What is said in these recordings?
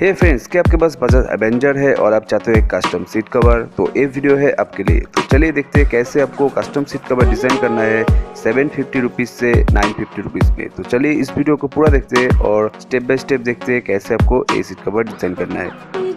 हे friends, क्या आपके पास Bajaj Avenger है और आप चाहते हो एक कस्टम सीट कवर? तो ये वीडियो है आपके लिए। तो चलिए देखते हैं कैसे आपको कस्टम सीट कवर डिज़ाइन करना है 750 रुपीज़ से 950 रुपीज़ में। तो चलिए इस वीडियो को पूरा देखते हैं और स्टेप बाय स्टेप देखते हैं कैसे आपको ये सीट कवर डिज़ाइन करना है।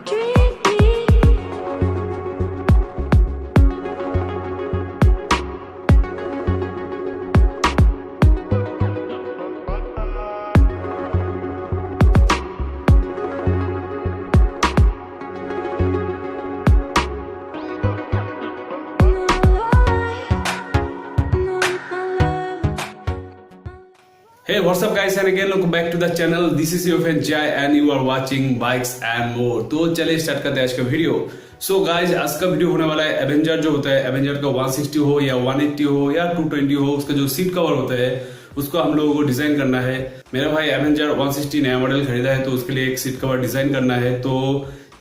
Hey, what's up guys and again welcome back to the channel. This is your friend Jai and you are watching Bikes and More. तो चलिए स्टार्ट करते हैं आज का वीडियो। सो गाइज आज का वीडियो होने वाला है एवेंजर जो होता है, एवेंजर का 160 हो या 180 हो या 220 हो, उसका जो सीट कवर होता है उसको हम लोगों को डिजाइन करना है। मेरा भाई एवेंजर 160 नया मॉडल खरीदा है तो उसके लिए एक सीट कवर डिजाइन करना है। तो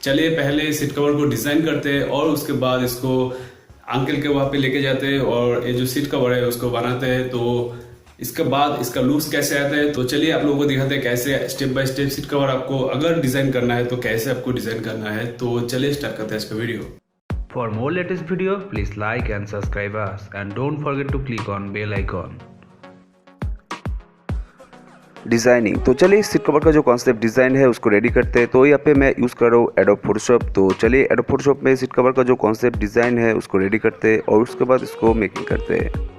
चलिए पहले सीट कवर को डिजाइन करते हैं और उसके बाद इसको अंकल के वहां पे लेके जाते हैं और ये जो सीट कवर है उसको बनाते हैं। तो इसके बाद इसका लुक्स कैसे आता है तो चलिए आप लोगों को दिखाते हैं कैसे step by step seat cover आपको अगर डिजाइन करना है तो कैसे आपको डिजाइन करना है। तो चलिए स्टार्ट करते हैं इसका video. For more latest video, please like and subscribe us and don't forget to click on bell icon. Designing, तो चलिए सीट कवर का जो कॉन्सेप्ट डिज़ाइन है उसको रेडी करते हैं। तो यहाँ पे मैं यूज़ कर रहा हूँ एडोब फोटोशॉप। तो चलिए एडोब फोटोशॉप में सीट कवर का जो कॉन्सेप्ट डिज़ाइन है उसको रेडी करते हैं और उसके बाद इसको मेकिंग करते हैं।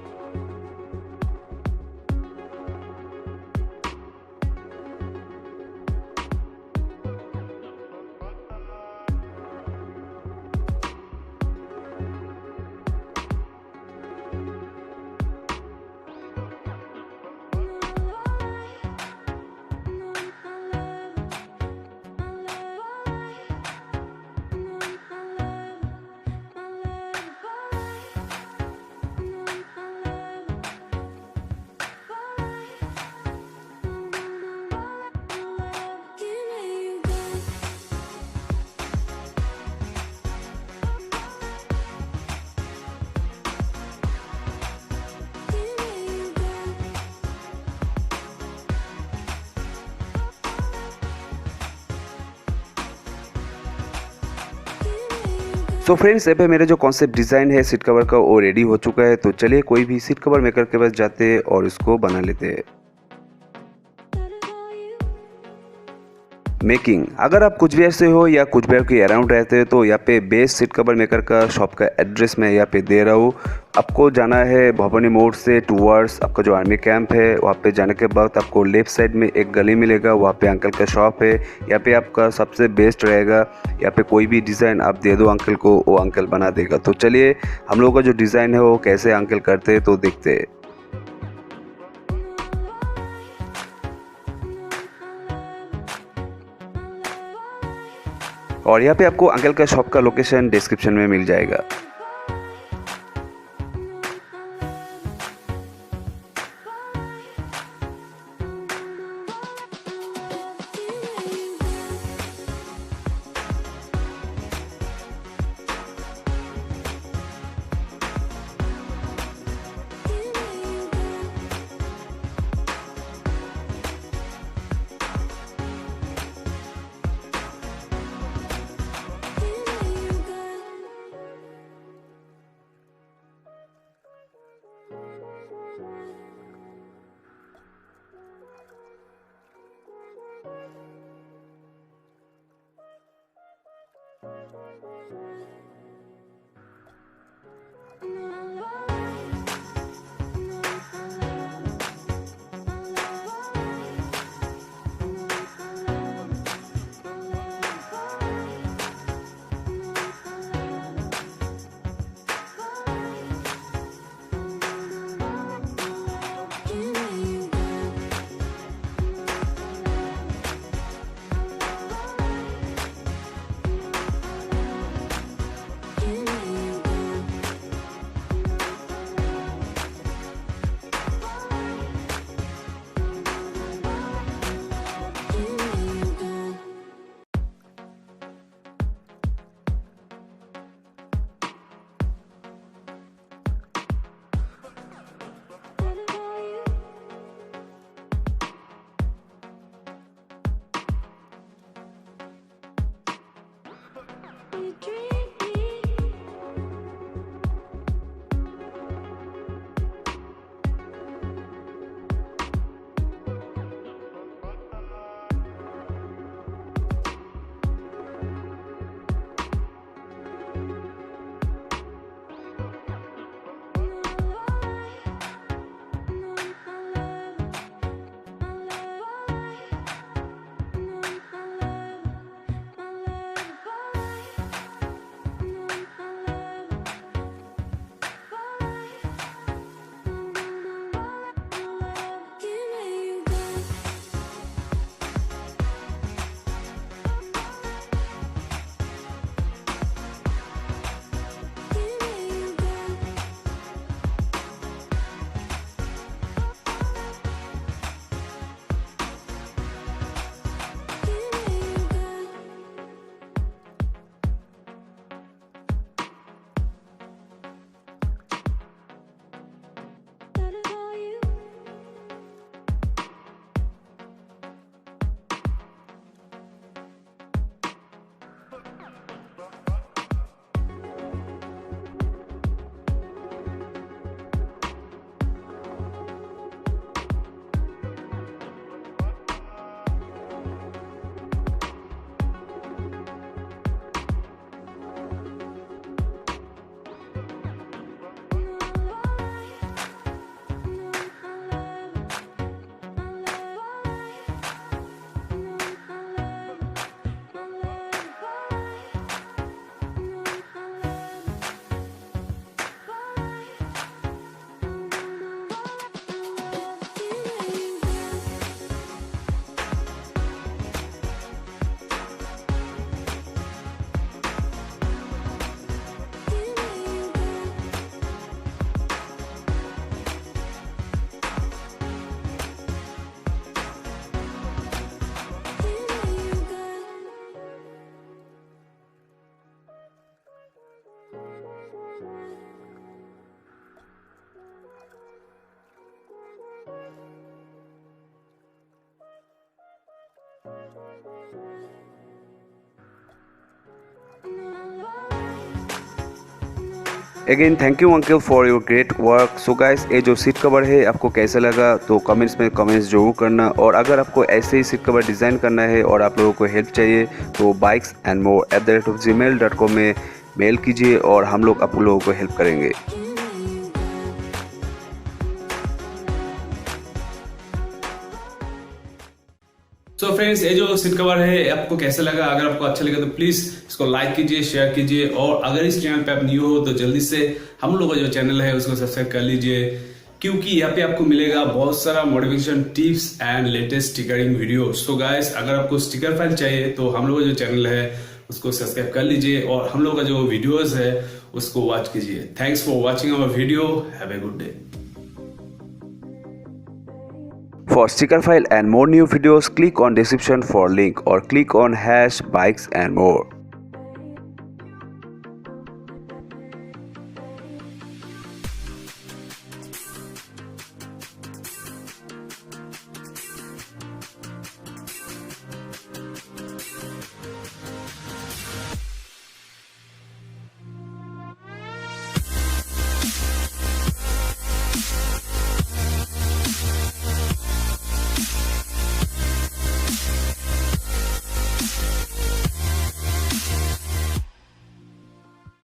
सो फ्रेंड्स, यहाँ पे मेरा जो कॉन्सेप्ट डिज़ाइन है सीट कवर का वो रेडी हो चुका है। तो चलिए कोई भी सीट कवर मेकर के पास जाते हैं और इसको बना लेते हैं। मेकिंग, अगर आप कुचबिहार से हो या कुचबिहार के अराउंड रहते हो तो यहाँ पे बेस्ट सीट कवर मेकर का शॉप का एड्रेस मैं यहाँ पे दे रहा हूँ। आपको जाना है भवानी मोड़ से टूवर्ड्स आपका जो आर्मी कैंप है वहाँ पे जाने के बाद आपको लेफ्ट साइड में एक गली मिलेगा, वहाँ पे अंकल का शॉप है। यहाँ पे आपका सबसे बेस्ट रहेगा। यहाँ पे कोई भी डिज़ाइन आप दे दो अंकल को, वो अंकल बना देगा। तो चलिए हम लोगों का जो डिज़ाइन है वो कैसे अंकल करते हैं तो देखते हैं। और यहाँ पे आपको अंकल का शॉप का लोकेशन डिस्क्रिप्शन में मिल जाएगा। Again thank you uncle for your great work. So guys, ये जो सीट कवर है आपको कैसा लगा तो कमेंट्स में कमेंट्स जरूर करना। और अगर आपको ऐसे ही सीट कवर डिज़ाइन करना है और आप लोगों को हेल्प चाहिए तो bikesandmore@gmail.com में मेल कीजिए और हम लोग आप लोगों को हेल्प करेंगे। सो फ्रेंड्स, ये जो सीट कवर है आपको कैसा लगा? अगर आपको अच्छा लगा तो प्लीज इसको लाइक कीजिए, शेयर कीजिए और अगर इस चैनल पे आप न्यू हो तो जल्दी से हम लोग का जो चैनल है उसको सब्सक्राइब कर लीजिए, क्योंकि यहाँ पे आपको मिलेगा बहुत सारा modification tips and latest stickering video. So guys, अगर आपको स्टिकर फाइल चाहिए तो हम लोग का जो चैनल है उसको सब्सक्राइब कर लीजिए और हम लोग का जो वीडियोस है उसको वॉच कीजिए। Thanks for watching our video. Have a good day. For sticker file and more new videos, click on description for link or click on #bikesandmore.